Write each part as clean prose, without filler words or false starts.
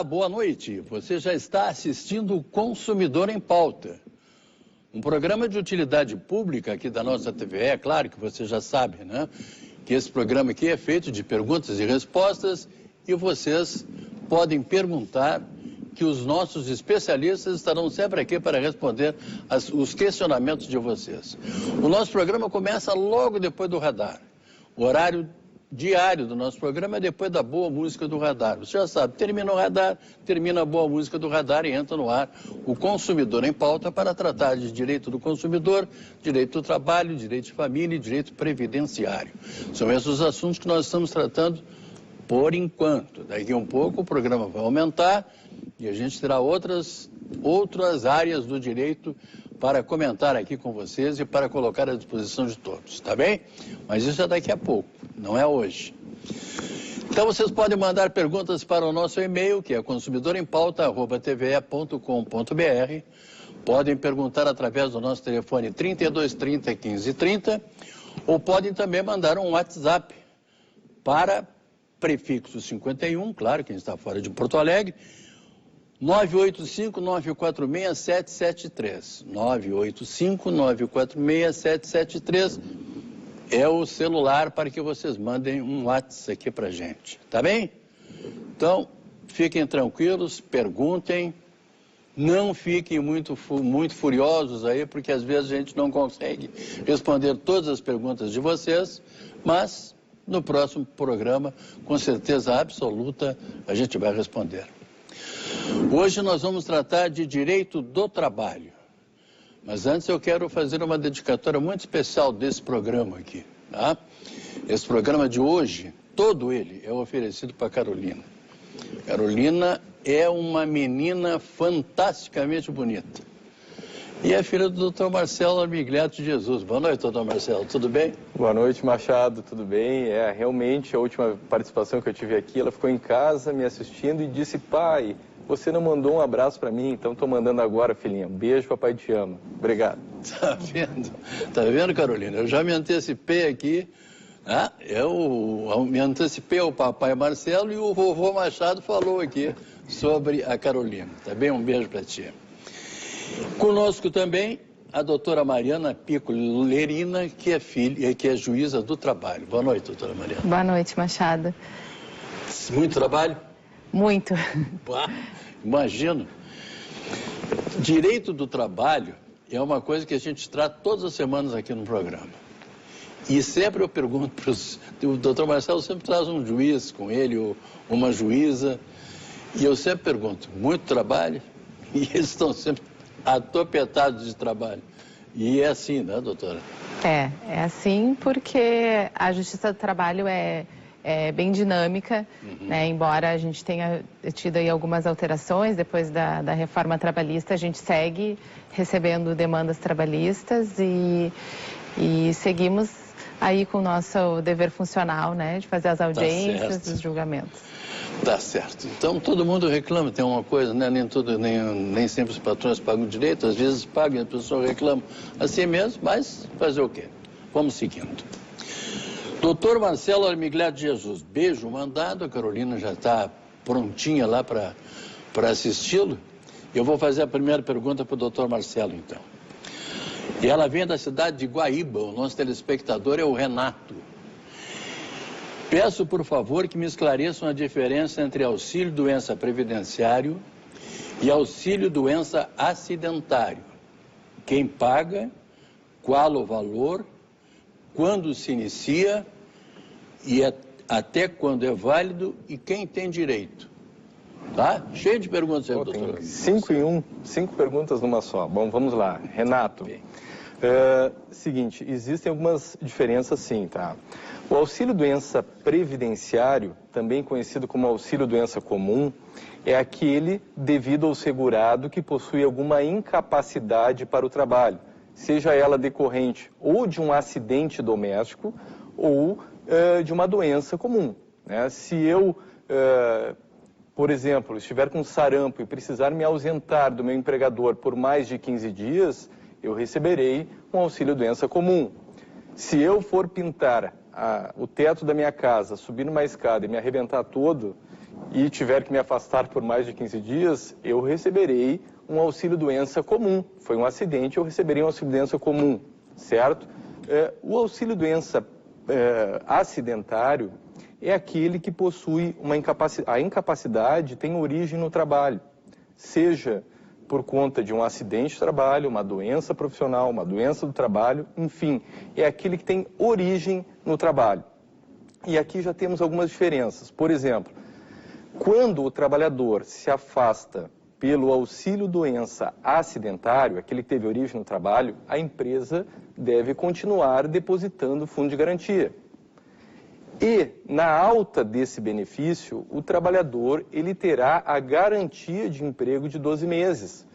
Boa noite. Você já está assistindo o Consumidor em Pauta. Um programa de utilidade pública aqui da nossa TVE, é claro que você já sabe, né? Que esse programa aqui é feito de perguntas e respostas e vocês podem perguntar que os nossos especialistas estarão sempre aqui para responder os questionamentos de vocês. O nosso programa começa logo depois do radar. O horário diário do nosso programa é depois da boa música do radar. Você já sabe, termina o radar, termina a boa música do radar e entra no ar o Consumidor em Pauta para tratar de direito do consumidor, direito do trabalho, direito de família e direito previdenciário. São esses os assuntos que nós estamos tratando por enquanto. Daqui a um pouco o programa vai aumentar e a gente terá outras áreas do direito para comentar aqui com vocês e para colocar à disposição de todos, tá bem? Mas isso é daqui a pouco, não é hoje. Então vocês podem mandar perguntas para o nosso e-mail, que é consumidorempauta@tve.com.br. Podem perguntar através do nosso telefone 3230 1530 ou podem também mandar um WhatsApp para prefixo 51, claro, quem está fora de Porto Alegre, 985-946-773. 985-946-773 é o celular para que vocês mandem um WhatsApp aqui para a gente, tá bem? Então, fiquem tranquilos, perguntem, não fiquem muito furiosos aí, porque às vezes a gente não consegue responder todas as perguntas de vocês, mas no próximo programa, com certeza absoluta, a gente vai responder. Hoje nós vamos tratar de direito do trabalho. Mas antes eu quero fazer uma dedicatória muito especial desse programa aqui, tá? Esse programa de hoje, todo ele é oferecido para Carolina. Carolina é uma menina fantasticamente bonita. E é filha do Dr. Marcelo Armigliato de Jesus. Boa noite, doutor Marcelo, tudo bem? Boa noite, Machado, tudo bem? Realmente a última participação que eu tive aqui, ela ficou em casa me assistindo e disse: pai, você não mandou um abraço para mim, então estou mandando agora, filhinha. Um beijo, papai te ama. Obrigado. Tá vendo? Tá vendo, Carolina? Eu já me antecipei aqui, né? Eu me antecipei ao papai Marcelo e o vovô Machado falou aqui sobre a Carolina. Tá bem? Um beijo para ti. Conosco também a doutora Mariana Pico Lerina, que é juíza do trabalho. Boa noite, doutora Mariana. Boa noite, Machado. Muito trabalho? Muito. Imagino. Direito do trabalho é uma coisa que a gente trata todas as semanas aqui no programa. E sempre eu pergunto para os... O doutor Marcelo sempre traz um juiz com ele, ou uma juíza, e eu sempre pergunto, muito trabalho? E eles estão sempre atopetados de trabalho. E é assim, né, doutora? É assim porque a Justiça do Trabalho é bem dinâmica, né? Embora a gente tenha tido aí algumas alterações depois da reforma trabalhista, a gente segue recebendo demandas trabalhistas e seguimos aí com o nosso dever funcional, né, de fazer as audiências, os julgamentos. Tá certo. Então todo mundo reclama, tem uma coisa, né? Nem sempre os patrões pagam direito, às vezes pagam, a pessoa reclama assim mesmo, mas fazer o quê? Vamos seguindo. Doutor Marcelo Armigliato de Jesus, beijo mandado, a Carolina já está prontinha lá para assisti-lo. Eu vou fazer a primeira pergunta para o doutor Marcelo, então. E ela vem da cidade de Guaíba, o nosso telespectador é o Renato. Peço, por favor, que me esclareçam a diferença entre auxílio-doença previdenciário e auxílio-doença acidentário. Quem paga, qual o valor, quando se inicia e até quando é válido e quem tem direito. Tá? Cheio de perguntas aí, doutor. 5 em 1, 5 perguntas numa só. Bom, vamos lá. Renato. Seguinte, existem algumas diferenças sim, tá? O auxílio-doença previdenciário, também conhecido como auxílio-doença comum, é aquele devido ao segurado que possui alguma incapacidade para o trabalho, seja ela decorrente ou de um acidente doméstico ou de uma doença comum, né? Se eu, por exemplo, estiver com sarampo e precisar me ausentar do meu empregador por mais de 15 dias, eu receberei um auxílio-doença comum. Se eu for pintar o teto da minha casa, subir numa escada e me arrebentar todo, e tiver que me afastar por mais de 15 dias, eu receberei um auxílio-doença comum. Foi um acidente, eu receberei um auxílio-doença comum, certo? O auxílio-doença acidentário é aquele que possui a incapacidade tem origem no trabalho, seja por conta de um acidente de trabalho, uma doença profissional, uma doença do trabalho, enfim, é aquele que tem origem no trabalho. E aqui já temos algumas diferenças. Por exemplo, quando o trabalhador se afasta pelo auxílio-doença acidentário, aquele que teve origem no trabalho, a empresa deve continuar depositando fundo de garantia. E, na alta desse benefício, o trabalhador ele terá a garantia de emprego de 12 meses,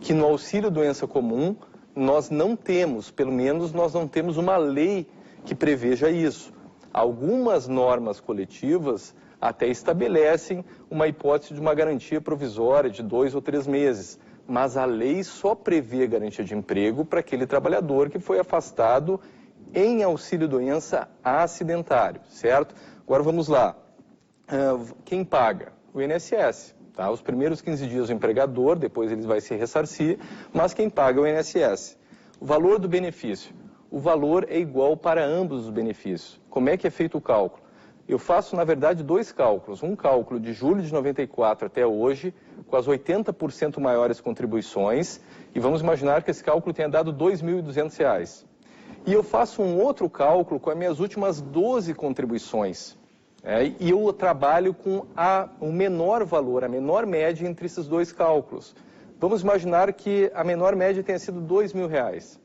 que no auxílio-doença comum nós não temos, pelo menos nós não temos uma lei que preveja isso. Algumas normas coletivas até estabelecem uma hipótese de uma garantia provisória de 2 ou 3 meses, mas a lei só prevê garantia de emprego para aquele trabalhador que foi afastado em auxílio-doença acidentário, certo? Agora vamos lá. Quem paga? O INSS. Tá? Os primeiros 15 dias o empregador, depois ele vai se ressarcir, mas quem paga é o INSS. O valor do benefício. O valor é igual para ambos os benefícios. Como é que é feito o cálculo? Eu faço, na verdade, 2 cálculos. Um cálculo de julho de 94 até hoje, com as 80% maiores contribuições, e vamos imaginar que esse cálculo tenha dado R$ 2.200. E eu faço um outro cálculo com as minhas últimas 12 contribuições. E eu trabalho com o menor valor, a menor média entre esses 2 cálculos. Vamos imaginar que a menor média tenha sido R$ 2.000.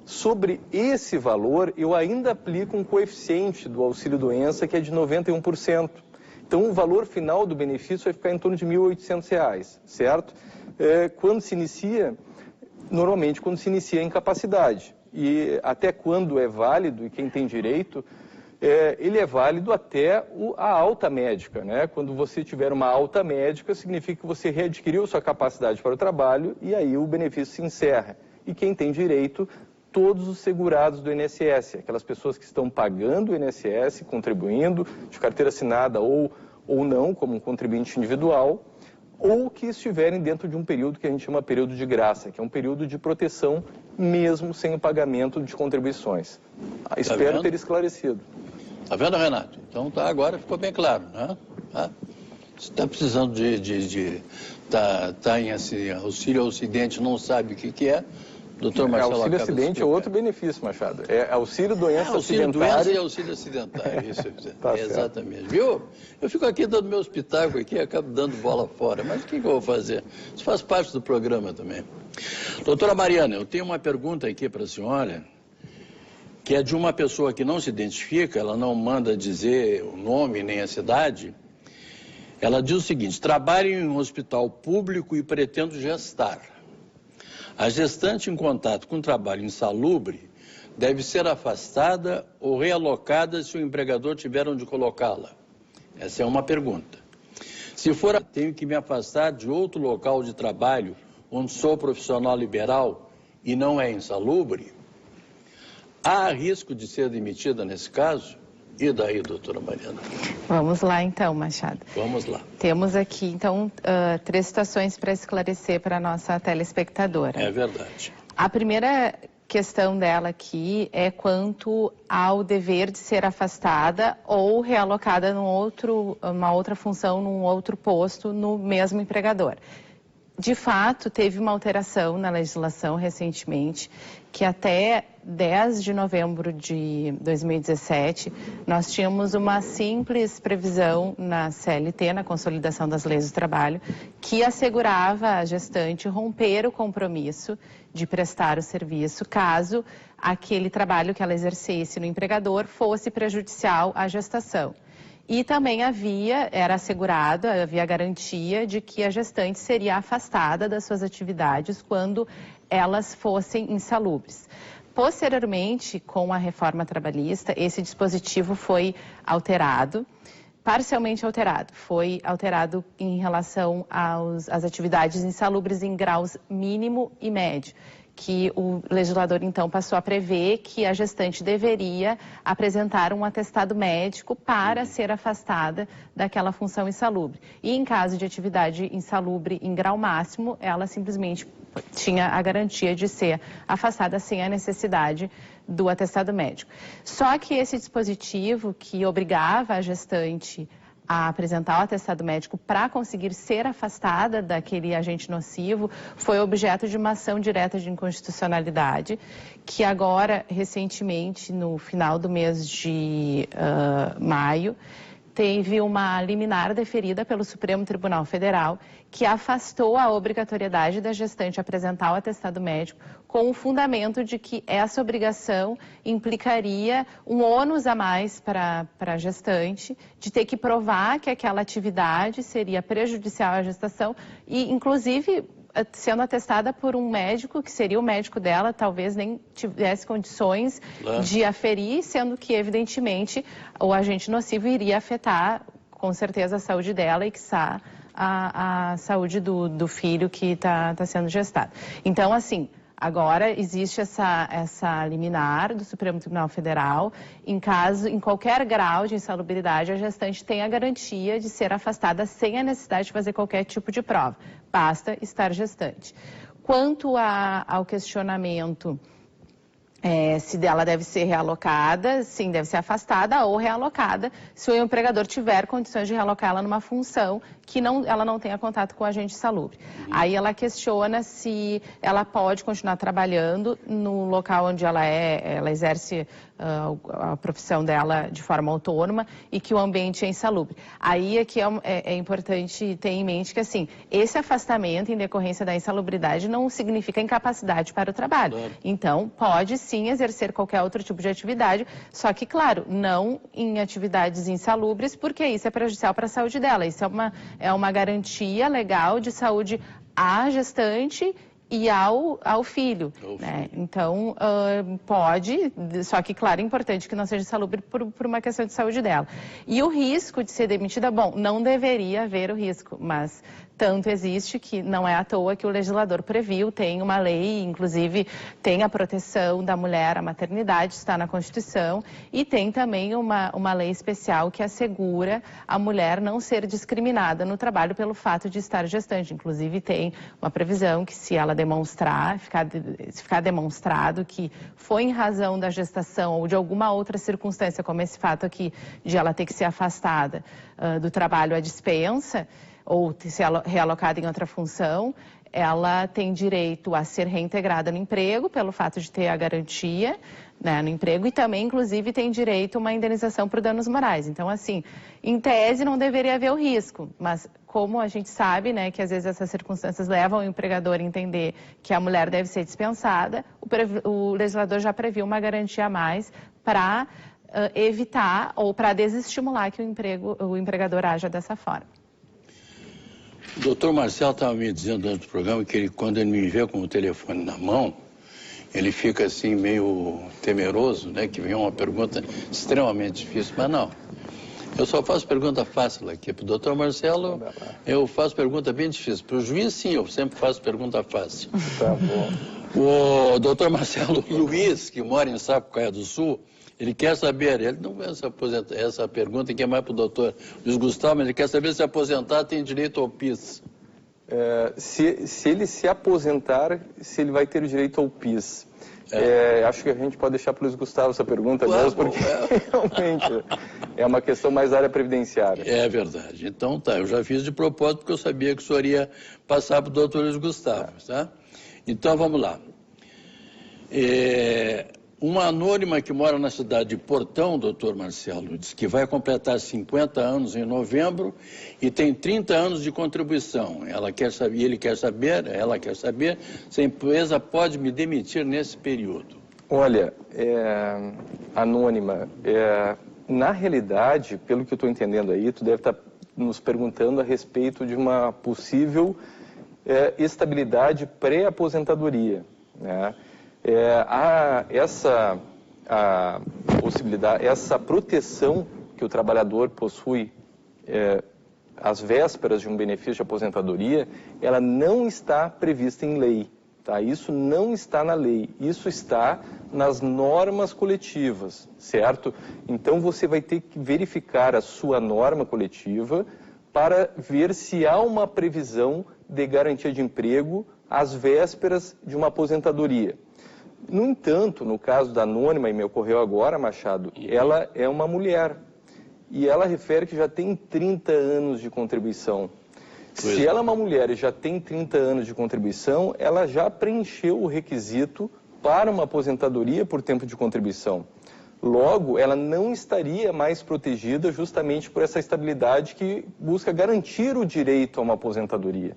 Sobre esse valor, eu ainda aplico um coeficiente do auxílio-doença que é de 91%. Então, o valor final do benefício vai ficar em torno de R$ 1.800, certo? Quando se inicia, normalmente quando se inicia a incapacidade. E até quando é válido, e quem tem direito, ele é válido até a alta médica, né? Quando você tiver uma alta médica, significa que você readquiriu sua capacidade para o trabalho e aí o benefício se encerra. E quem tem direito, todos os segurados do INSS, aquelas pessoas que estão pagando o INSS, contribuindo, de carteira assinada ou não, como um contribuinte individual, ou que estiverem dentro de um período que a gente chama período de graça, que é um período de proteção mesmo sem o pagamento de contribuições. Espero ter esclarecido. Tá vendo, Renato? Então agora ficou bem claro, né? Você está precisando tá em auxílio acidente, não sabe o que é. Doutor Marcelo, auxílio acidente é outro benefício, Machado. É auxílio doença acidentário. Auxílio doença e auxílio acidentário, isso. Tá exatamente. Viu? Eu fico aqui dando meus pitacos aqui e acabo dando bola fora. Mas o que eu vou fazer? Isso faz parte do programa também. Doutora Mariana, eu tenho uma pergunta aqui para a senhora, que é de uma pessoa que não se identifica, ela não manda dizer o nome nem a cidade. Ela diz o seguinte: trabalho em um hospital público e pretendo gestar. A gestante em contato com trabalho insalubre deve ser afastada ou realocada se o empregador tiver onde colocá-la? Essa é uma pergunta. Se for, tenho que me afastar de outro local de trabalho onde sou profissional liberal e não é insalubre? Há risco de ser demitida nesse caso? E daí, doutora Mariana? Vamos lá então, Machado. Vamos lá. Temos aqui, então, 3 situações para esclarecer para a nossa telespectadora. É verdade. A primeira questão dela aqui é quanto ao dever de ser afastada ou realocada uma outra função, num outro posto, no mesmo empregador. De fato, teve uma alteração na legislação recentemente, que até 10 de novembro de 2017, nós tínhamos uma simples previsão na CLT, na Consolidação das Leis do Trabalho, que assegurava a gestante romper o compromisso de prestar o serviço, caso aquele trabalho que ela exercesse no empregador fosse prejudicial à gestação. E também havia a garantia de que a gestante seria afastada das suas atividades quando elas fossem insalubres. Posteriormente, com a reforma trabalhista, esse dispositivo foi alterado, parcialmente alterado. Foi alterado em relação às atividades insalubres em graus mínimo e médio, que o legislador, então, passou a prever que a gestante deveria apresentar um atestado médico para ser afastada daquela função insalubre. E em caso de atividade insalubre em grau máximo, ela simplesmente tinha a garantia de ser afastada sem a necessidade do atestado médico. Só que esse dispositivo que obrigava a gestante a apresentar o atestado médico para conseguir ser afastada daquele agente nocivo foi objeto de uma ação direta de inconstitucionalidade, que agora, recentemente, no final do mês de maio, teve uma liminar deferida pelo Supremo Tribunal Federal que afastou a obrigatoriedade da gestante apresentar o atestado médico com o fundamento de que essa obrigação implicaria um ônus a mais para a gestante, de ter que provar que aquela atividade seria prejudicial à gestação e, inclusive, sendo atestada por um médico, que seria o médico dela, talvez nem tivesse condições de aferir, sendo que, evidentemente, o agente nocivo iria afetar, com certeza, a saúde dela e, quiçá, a saúde do filho que está sendo gestado. Então, assim, agora existe essa liminar do Supremo Tribunal Federal. Em qualquer grau de insalubridade, a gestante tem a garantia de ser afastada sem a necessidade de fazer qualquer tipo de prova. Basta estar gestante. Quanto ao questionamento se ela deve ser realocada, sim, deve ser afastada ou realocada se o empregador tiver condições de realocá-la numa função que ela não tenha contato com o agente insalubre. Aí ela questiona se ela pode continuar trabalhando no local onde ela exerce a profissão dela de forma autônoma e que o ambiente é insalubre. Aí é que é importante ter em mente que, assim, esse afastamento em decorrência da insalubridade não significa incapacidade para o trabalho. Claro. Então, pode sim exercer qualquer outro tipo de atividade, só que, claro, não em atividades insalubres, porque isso é prejudicial para a saúde dela. Isso é uma garantia legal de saúde à gestante e ao filho, né? Então, pode, só que, claro, é importante que não seja insalubre por uma questão de saúde dela. E o risco de ser demitida, bom, não deveria haver o risco, mas tanto existe que não é à toa que o legislador previu, tem uma lei, inclusive tem a proteção da mulher à maternidade, está na Constituição, e tem também uma lei especial que assegura a mulher não ser discriminada no trabalho pelo fato de estar gestante. Inclusive tem uma previsão que se ela demonstrar, se ficar demonstrado que foi em razão da gestação ou de alguma outra circunstância, como esse fato aqui de ela ter que ser afastada do trabalho à dispensa, ou ser realocada em outra função, ela tem direito a ser reintegrada no emprego, pelo fato de ter a garantia, né, no emprego, e também, inclusive, tem direito a uma indenização por danos morais. Então, assim, em tese não deveria haver o risco, mas como a gente sabe, né, que às vezes essas circunstâncias levam o empregador a entender que a mulher deve ser dispensada, o legislador já previu uma garantia a mais para evitar ou para desestimular que o empregador haja dessa forma. O doutor Marcelo estava me dizendo durante o programa que quando ele me vê com o telefone na mão, ele fica assim meio temeroso, né? Que vem uma pergunta extremamente difícil, mas não. Eu só faço pergunta fácil aqui. Para o doutor Marcelo, eu faço pergunta bem difícil. Para o juiz, sim, eu sempre faço pergunta fácil. Tá bom. O doutor Marcelo Luiz, que mora em Sapucaia do Sul, ele quer saber, ele não vai se aposentar, essa pergunta que é mais para o doutor Luiz Gustavo, mas ele quer saber se aposentar tem direito ao PIS. Se ele se aposentar, se ele vai ter direito ao PIS. Acho que a gente pode deixar para o Luiz Gustavo essa pergunta mesmo, porque realmente é uma questão mais da área previdenciária. É verdade. Então tá, eu já fiz de propósito porque eu sabia que o senhor ia passar para o doutor Luiz Gustavo, tá? Então vamos lá. Uma anônima que mora na cidade de Portão, doutor Marcelo, diz que vai completar 50 anos em novembro e tem 30 anos de contribuição. Ela quer saber se a empresa pode me demitir nesse período. Olha, anônima, na realidade, pelo que eu estou entendendo aí, tu deve estar nos perguntando a respeito de uma possível estabilidade pré-aposentadoria, né? Essa possibilidade, essa proteção que o trabalhador possui às vésperas de um benefício de aposentadoria, ela não está prevista em lei, tá? Isso não está na lei, isso está nas normas coletivas, certo? Então você vai ter que verificar a sua norma coletiva para ver se há uma previsão de garantia de emprego às vésperas de uma aposentadoria. No entanto, no caso da anônima, e me ocorreu agora, Machado, ela é uma mulher e ela refere que já tem 30 anos de contribuição. Se ela é uma mulher e já tem 30 anos de contribuição, ela já preencheu o requisito para uma aposentadoria por tempo de contribuição. Logo, ela não estaria mais protegida justamente por essa estabilidade que busca garantir o direito a uma aposentadoria.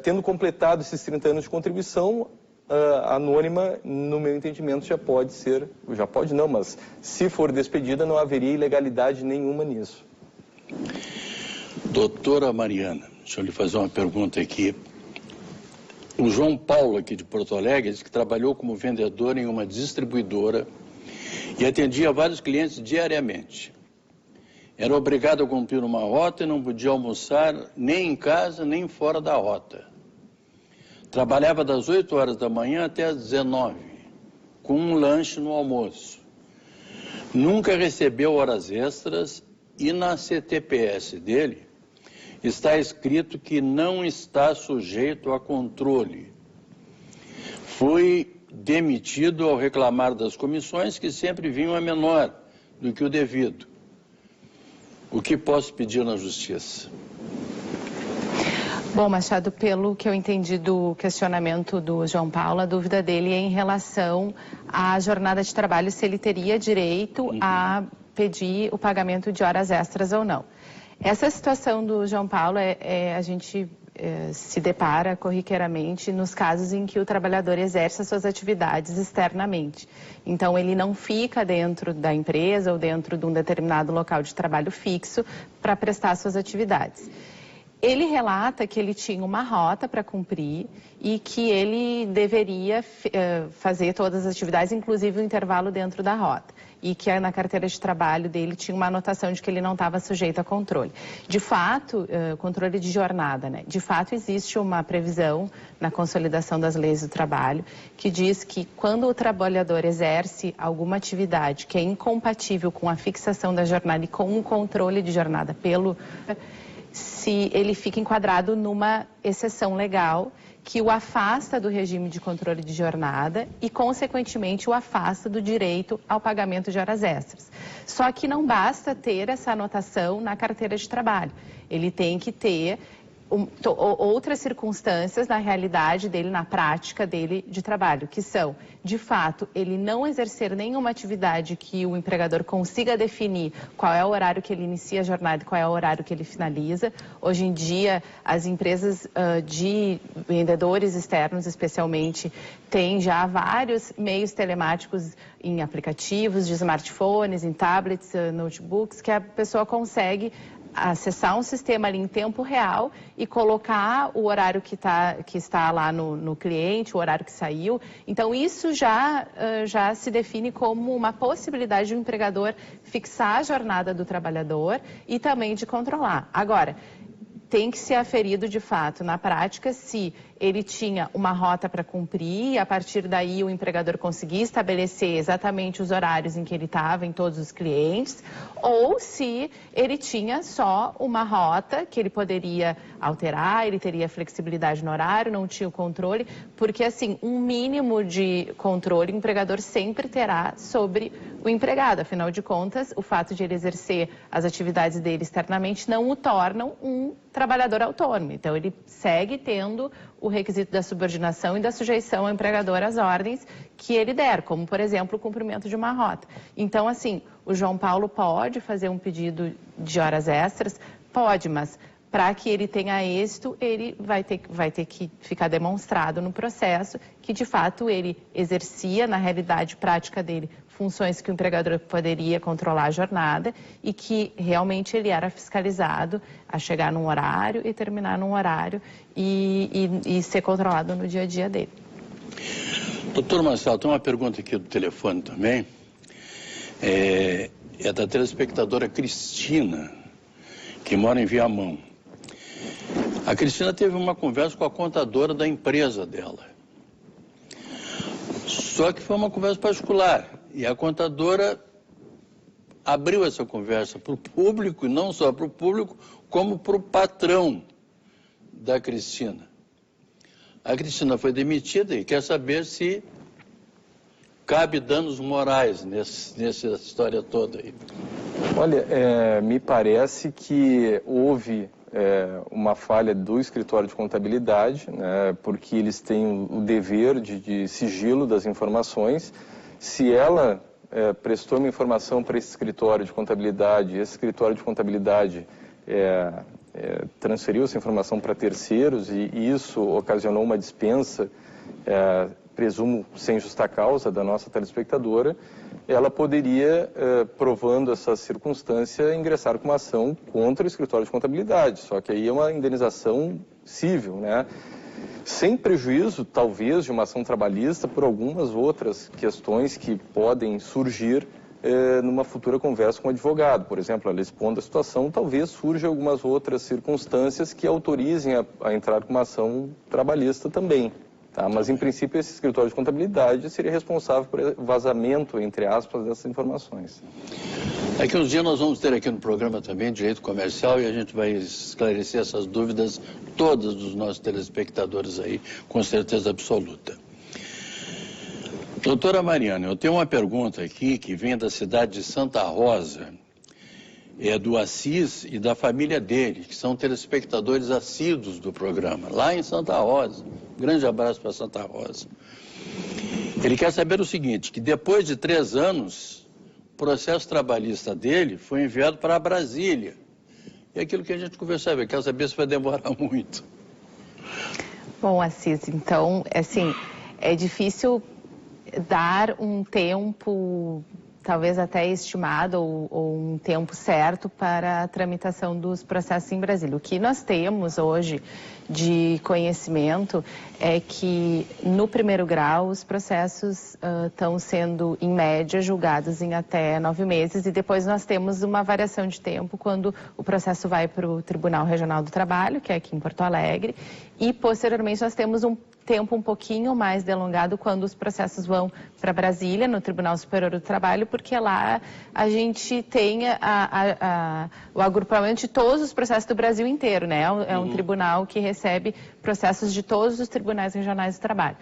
Tendo completado esses 30 anos de contribuição, a anônima, no meu entendimento, já pode não, mas se for despedida, não haveria ilegalidade nenhuma nisso. Doutora Mariana, deixa eu lhe fazer uma pergunta aqui. O João Paulo, aqui de Porto Alegre, disse que trabalhou como vendedor em uma distribuidora e atendia vários clientes diariamente. Era obrigado a cumprir uma rota e não podia almoçar nem em casa, nem fora da rota. Trabalhava das 8 horas da manhã até as 19, com um lanche no almoço. Nunca recebeu horas extras e na CTPS dele está escrito que não está sujeito a controle. Foi demitido ao reclamar das comissões que sempre vinham a menor do que o devido. O que posso pedir na justiça? Bom, Machado, pelo que eu entendi do questionamento do João Paulo, a dúvida dele é em relação à jornada de trabalho, se ele teria direito a pedir o pagamento de horas extras ou não. Essa situação do João Paulo a gente se depara corriqueiramente nos casos em que o trabalhador exerce as suas atividades externamente. Então, ele não fica dentro da empresa ou dentro de um determinado local de trabalho fixo para prestar suas atividades. Ele relata que ele tinha uma rota para cumprir e que ele deveria fazer todas as atividades, inclusive o intervalo dentro da rota. E que na carteira de trabalho dele tinha uma anotação de que ele não estava sujeito a controle. De fato, controle de jornada, né? De fato, existe uma previsão na consolidação das leis do trabalho que diz que quando o trabalhador exerce alguma atividade que é incompatível com a fixação da jornada e com o controle de jornada se ele fica enquadrado numa exceção legal que o afasta do regime de controle de jornada e, consequentemente, o afasta do direito ao pagamento de horas extras. Só que não basta ter essa anotação na carteira de trabalho. Ele tem que ter outras circunstâncias na realidade dele, na prática dele de trabalho, que são, de fato, ele não exercer nenhuma atividade que o empregador consiga definir qual é o horário que ele inicia a jornada e qual é o horário que ele finaliza. Hoje em dia, as empresas de vendedores externos, especialmente, têm já vários meios telemáticos em aplicativos de smartphones, em tablets, notebooks, que a pessoa consegue acessar um sistema ali em tempo real e colocar o horário que está lá no cliente, o horário que saiu. Então, isso já se define como uma possibilidade de um empregador fixar a jornada do trabalhador e também de controlar. Agora, tem que ser aferido de fato, na prática, se ele tinha uma rota para cumprir e a partir daí o empregador conseguia estabelecer exatamente os horários em que ele estava em todos os clientes, ou se ele tinha só uma rota que ele poderia alterar, ele teria flexibilidade no horário, não tinha o controle, porque assim, um mínimo de controle o empregador sempre terá sobre o empregado. Afinal de contas, o fato de ele exercer as atividades dele externamente não o tornam um trabalhador autônomo. Então, ele segue tendo o requisito da subordinação e da sujeição ao empregador às ordens que ele der, como, por exemplo, o cumprimento de uma rota. Então, assim, o João Paulo pode fazer um pedido de horas extras? Pode, mas para que ele tenha êxito, ele vai ter que ficar demonstrado no processo que, de fato, ele exercia, na realidade prática dele, funções que o empregador poderia controlar a jornada e que realmente ele era fiscalizado a chegar num horário e terminar num horário e ser controlado no dia a dia dele. Doutor Marcelo, tem uma pergunta aqui do telefone também. É da telespectadora Cristina, que mora em Viamão. A Cristina teve uma conversa com a contadora da empresa dela Só que foi uma conversa particular. E a contadora abriu essa conversa para o público, e não só para o público, como para o patrão da Cristina. A Cristina foi demitida e quer saber se cabe danos morais nessa história toda aí. Olha, me parece que houve uma falha do escritório de contabilidade, né, porque eles têm o dever de sigilo das informações. Se ela prestou uma informação para esse escritório de contabilidade, esse escritório de contabilidade transferiu essa informação para terceiros e isso ocasionou uma dispensa, presumo sem justa causa, da nossa telespectadora, ela poderia, provando essa circunstância, ingressar com uma ação contra o escritório de contabilidade. Só que aí é uma indenização civil, né? Sem prejuízo, talvez, de uma ação trabalhista por algumas outras questões que podem surgir numa futura conversa com o advogado. Por exemplo, ela expondo a situação, talvez surjam algumas outras circunstâncias que autorizem a entrar com uma ação trabalhista também. Tá? Mas, em princípio, esse escritório de contabilidade seria responsável por vazamento, entre aspas, dessas informações. Daqui uns dias nós vamos ter aqui no programa também Direito Comercial e a gente vai esclarecer essas dúvidas todas dos nossos telespectadores aí, com certeza absoluta. Doutora Mariana, eu tenho uma pergunta aqui que vem da cidade de Santa Rosa, do Assis e da família dele, que são telespectadores assíduos do programa, lá em Santa Rosa. Um grande abraço para Santa Rosa. Ele quer saber o seguinte, que depois de 3 anos, o processo trabalhista dele foi enviado para Brasília. E aquilo que a gente conversava, ele quer saber se vai demorar muito. Bom, Assis, então, assim, é difícil dar um tempo, talvez até estimado, ou um tempo certo para a tramitação dos processos em Brasília. O que nós temos hoje de conhecimento é que no primeiro grau os processos estão sendo, em média, julgados em até 9 meses e depois nós temos uma variação de tempo quando o processo vai para o Tribunal Regional do Trabalho, que é aqui em Porto Alegre, e posteriormente nós temos um tempo um pouquinho mais delongado quando os processos vão para Brasília, no Tribunal Superior do Trabalho, porque lá a gente tem o agrupamento de todos os processos do Brasil inteiro, né? É um tribunal que recebe processos de todos os tribunais regionais do trabalho.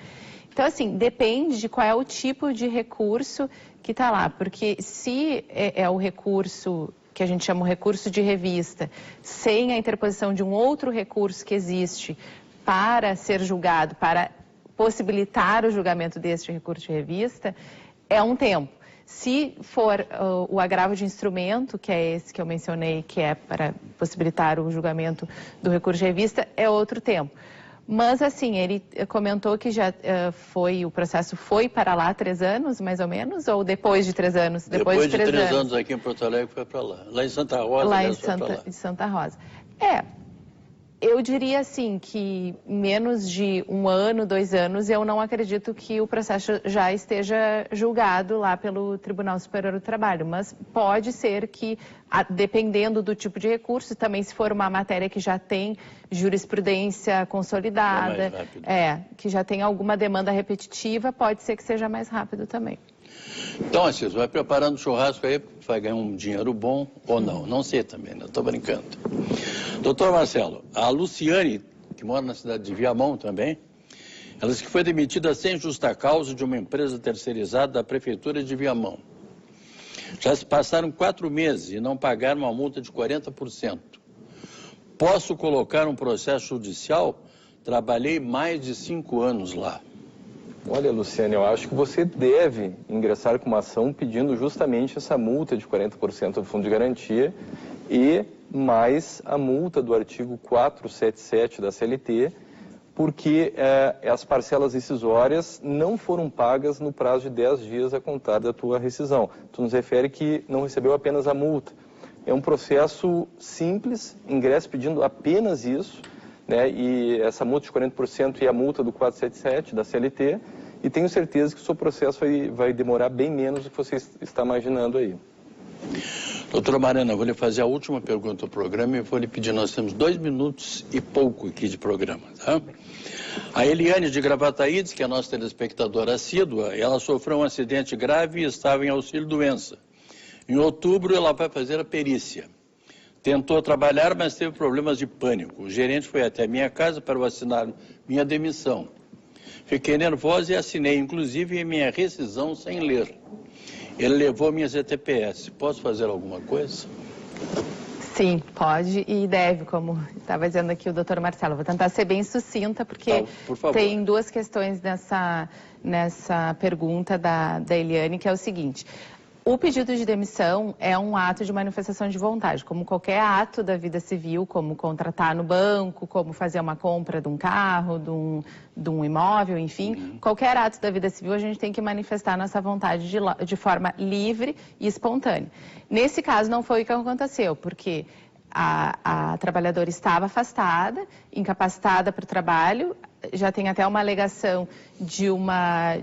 Então, assim, depende de qual é o tipo de recurso que está lá, porque se é o recurso que a gente chama o recurso de revista, sem a interposição de um outro recurso que existe para ser julgado, para possibilitar o julgamento deste recurso de revista, é um tempo. Se for o agravo de instrumento, que é esse que eu mencionei, que é para possibilitar o julgamento do recurso de revista, é outro tempo. Mas, assim, ele comentou que já o processo foi para lá 3 anos, mais ou menos, ou depois de 3 anos? Depois de 3 anos aqui em Porto Alegre foi para lá. Lá em Santa Rosa, lá em Santa Rosa. Eu diria assim que menos de 1 ano, 2 anos, eu não acredito que o processo já esteja julgado lá pelo Tribunal Superior do Trabalho, mas pode ser que, dependendo do tipo de recurso, também se for uma matéria que já tem jurisprudência consolidada, que já tem alguma demanda repetitiva, pode ser que seja mais rápido também. Então, Assis, vai preparando o churrasco aí, vai ganhar um dinheiro bom ou não. Não sei também, né? Estou brincando. Doutor Marcelo, a Luciane, que mora na cidade de Viamão também, ela disse que foi demitida sem justa causa de uma empresa terceirizada da Prefeitura de Viamão. Já se passaram 4 meses e não pagaram uma multa de 40%. Posso colocar um processo judicial? Trabalhei mais de 5 anos lá. Olha, Luciane, eu acho que você deve ingressar com uma ação pedindo justamente essa multa de 40% do fundo de garantia e mais a multa do artigo 477 da CLT, porque as parcelas rescisórias não foram pagas no prazo de 10 dias a contar da tua rescisão. Tu nos refere que não recebeu apenas a multa. É um processo simples, ingresse pedindo apenas isso, né, e essa multa de 40% e a multa do 477 da CLT, e tenho certeza que o seu processo vai demorar bem menos do que você está imaginando aí. Doutora Mariana, eu vou lhe fazer a última pergunta do programa e vou lhe pedir, nós temos 2 minutos e pouco aqui de programa, tá? A Eliane de Gravataí, que é a nossa telespectadora assídua, ela sofreu um acidente grave e estava em auxílio-doença. Em outubro, ela vai fazer a perícia. Tentou trabalhar, mas teve problemas de pânico. O gerente foi até a minha casa para eu assinar minha demissão. Fiquei nervosa e assinei, inclusive, minha rescisão sem ler. Ele levou minha ZTPS. Posso fazer alguma coisa? Sim, pode e deve, como estava dizendo aqui o doutor Marcelo. Vou tentar ser bem sucinta, porque tem 2 questões nessa pergunta da Eliane, que é o seguinte. O pedido de demissão é um ato de manifestação de vontade, como qualquer ato da vida civil, como contratar no banco, como fazer uma compra de um carro, de um imóvel, enfim. Qualquer ato da vida civil a gente tem que manifestar nossa vontade de forma livre e espontânea. Nesse caso não foi o que aconteceu, porque a trabalhadora estava afastada, incapacitada para o trabalho, já tem até uma alegação de uma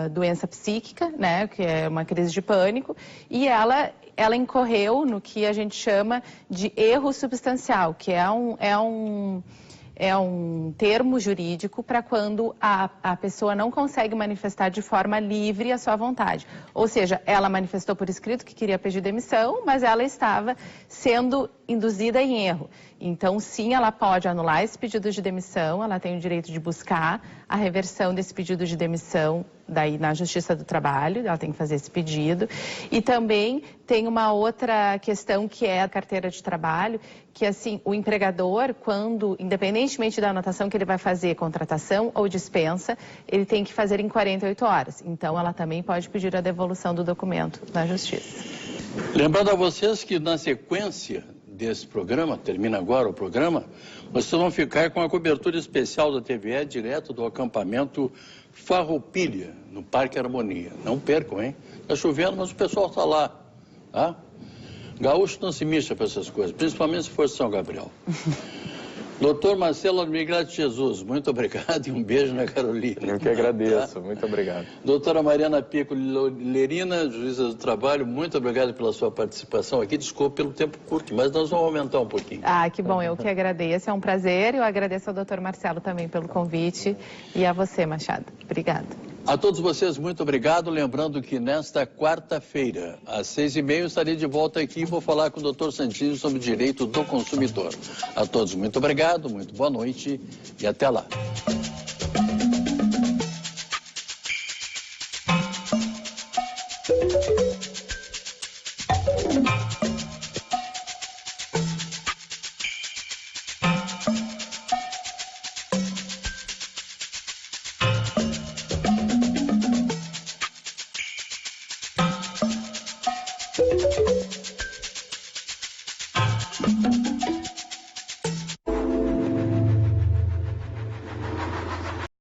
doença psíquica, né, que é uma crise de pânico, e ela incorreu no que a gente chama de erro substancial, que é um termo jurídico para quando a pessoa não consegue manifestar de forma livre a sua vontade. Ou seja, ela manifestou por escrito que queria pedir demissão, mas ela estava sendo induzida em erro. Então, sim, ela pode anular esse pedido de demissão, ela tem o direito de buscar a reversão desse pedido de demissão daí na Justiça do Trabalho, ela tem que fazer esse pedido. E também tem uma outra questão que é a carteira de trabalho, que assim, o empregador, quando, independentemente da anotação que ele vai fazer, contratação ou dispensa, ele tem que fazer em 48 horas. Então, ela também pode pedir a devolução do documento na Justiça. Lembrando a vocês que na sequência desse programa, termina agora o programa, vocês vão ficar com a cobertura especial da TVE direto do acampamento Farroupilha, no Parque Harmonia. Não percam, hein? Está chovendo, mas o pessoal está lá, tá? Gaúcho não se mixa para essas coisas, principalmente se for São Gabriel. Doutor Marcelo Almigrati Jesus, muito obrigado e um beijo na Carolina. Eu que agradeço, tá? Muito obrigado. Doutora Mariana Pico Lerina, juíza do trabalho, muito obrigado pela sua participação aqui. Desculpe pelo tempo curto, mas nós vamos aumentar um pouquinho. Ah, que bom, eu que agradeço, é um prazer. Eu agradeço ao doutor Marcelo também pelo convite e a você, Machado. Obrigada. A todos vocês, muito obrigado. Lembrando que nesta quarta-feira, às 6h30, estarei de volta aqui e vou falar com o Dr. Santini sobre direito do consumidor. A todos, muito obrigado, muito boa noite e até lá.